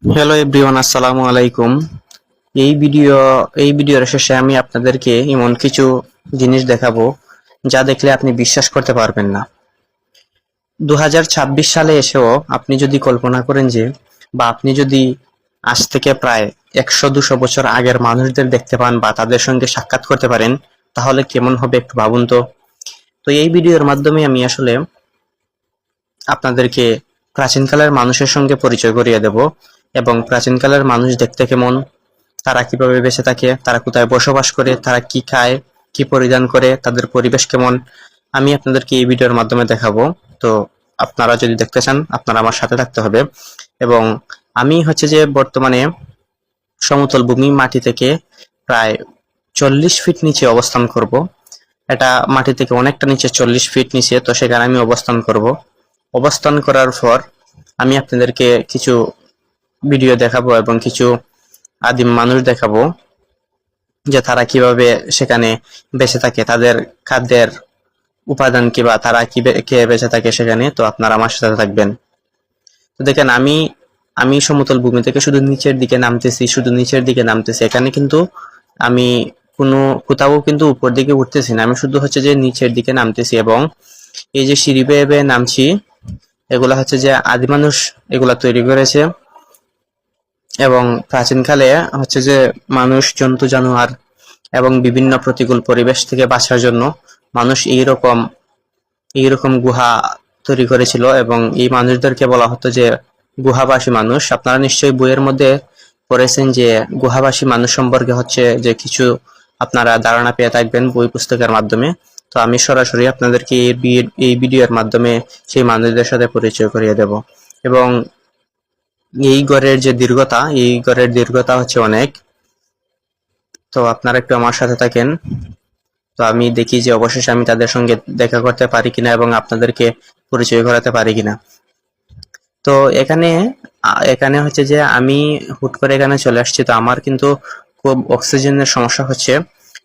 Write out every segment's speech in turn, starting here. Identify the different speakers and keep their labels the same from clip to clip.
Speaker 1: Hello everyone, আসসালামু আলাইকুম। এই ভিডিওর শেষে আমি আপনাদেরকে এমন কিছু জিনিস দেখাবো যা দেখলে আপনি বিশ্বাস করতে পারবেন না। 2026 সালে এসেও আপনি যদি কল্পনা করেন যে, বা আপনি যদি আজ থেকে প্রায় 100-200 বছর আগের মানুষদের দেখতে পান বা তাদের সঙ্গে সাক্ষাৎ করতে পারেন, তাহলে কেমন হবে একটু ভাবুন তো। তো এই ভিডিওর মাধ্যমে আমি আসলে আপনাদেরকে প্রাচীনকালের মানুষের সঙ্গে পরিচয় করিয়ে দেব, এবং প্রাচীনকালের মানুষ দেখতে কেমন, তারা কিভাবে বেঁচে থাকে, তারা কোথায় বসবাস করে, তারা কি খায়, কি পরিধান করে, তাদের পরিবেশ কেমন, আমি আপনাদেরকে এই ভিডিওর মাধ্যমে দেখাবো। তো আপনারা যদি দেখতে চান, আপনারা আমার সাথে থাকতে হবে। এবং আমি হচ্ছে যে বর্তমানে সমতল ভূমি মাটি থেকে প্রায় 40 ফিট নিচে অবস্থান করব। এটা মাটি থেকে অনেকটা নিচে, 40 ফিট নিচে, তো সেখানে আমি অবস্থান করব। অবস্থান করার পর আমি আপনাদেরকে কিছু ভিডিও দেখাবো এবং কিছু আদিম মানুষ দেখাবো যে তারা কিভাবে সেখানে বেঁচে থাকে, তাদের খাদ্যের উপাদান কি, বা তারা কি খেয়ে বেঁচে থাকে সেখানে। তো আপনারা আমার সাথে থাকবেন। তো দেখেন, আমি আমি সমতল ভূমি থেকে শুধু নিচের দিকে নামতেছি, শুধু নিচের দিকে নামতেছি। এখানে কিন্তু আমি কোনো কোথাও কিন্তু উপর দিকে উঠতেছি না, আমি শুধু হচ্ছে যে নিচের দিকে নামতেছি। এবং এই যে সিঁড়ি বেয়ে বেয়ে নামছি, এগুলা হচ্ছে যে আদি মানুষ এগুলা তৈরি করেছে। এবং প্রাচীনকালে হচ্ছে যে মানুষ, জন্তু জানোয়ার এবং বিভিন্ন প্রতিকূল পরিবেশ থেকে বাঁচার জন্য মানুষ এইরকম এইরকম গুহা তৈরি করেছিল, এবং এই মানুষদেরকে বলা হতো যে গুহাবাসী মানুষ। আপনারা নিশ্চয়ই বইয়ের মধ্যে পড়েছেন যে গুহাবাসী মানুষ সম্পর্কে হচ্ছে যে কিছু আপনারা ধারণা পেয়ে থাকবেন বই পুস্তকের মাধ্যমে। তো আমি সরাসরি আপনাদেরকে এই ভিডিওর মাধ্যমে সেই মানুষদের সাথে পরিচয় করিয়ে দেব। এবং এই গড়ের দীর্ঘতা হচ্ছে অনেক। তো আপনারা একটু আমার সাথে থাকেন। তো আমি দেখি যে অবশেষে আমি তাদের সঙ্গে দেখা করতে পারি কিনা এবং আপনাদেরকে পরিচয় করাতে পারি কিনা। তো এখানে হচ্ছে যে আমি হুট করে এখানে চলে আসছি, তো আমার কিন্তু খুব অক্সিজেনের সমস্যা হচ্ছে,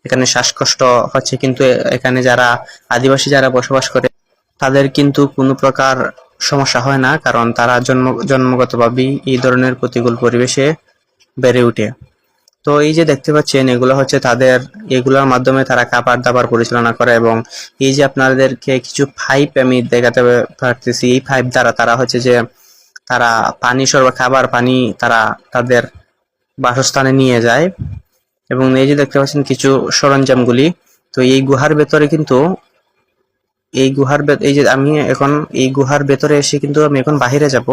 Speaker 1: এখানে শ্বাসকষ্ট হচ্ছে। কিন্তু এখানে যারা আদিবাসী যারা বসবাস করে, তাদের কিন্তু কোনো প্রকার সমস্যা হয় না, কারণ তারা জন্মগতভাবেই এই ধরনের প্রতিকূল পরিবেশে বেড়ে ওঠে। তো এই যে দেখতে পাচ্ছেন, এগুলো হচ্ছে তাদের, এগুলোর মাধ্যমে তারা খাবার দাবার পরিচালনা করে। এবং এই যে আপনাদেরকে কিছু পাইপ আমি দেখাতে পারতেছি, এই পাইপ দ্বারা তারা হচ্ছে যে তারা পানি খাবার পানি তারা তাদের বাসস্থানে নিয়ে যায়। এবং এই যে দেখতে পাচ্ছেন কিছু সরঞ্জামগুলি। তো এই গুহার ভেতরে কিন্তু এই যে আমি এখন এই গুহার ভেতরে এসে কিন্তু আমি এখন বাহিরে যাব।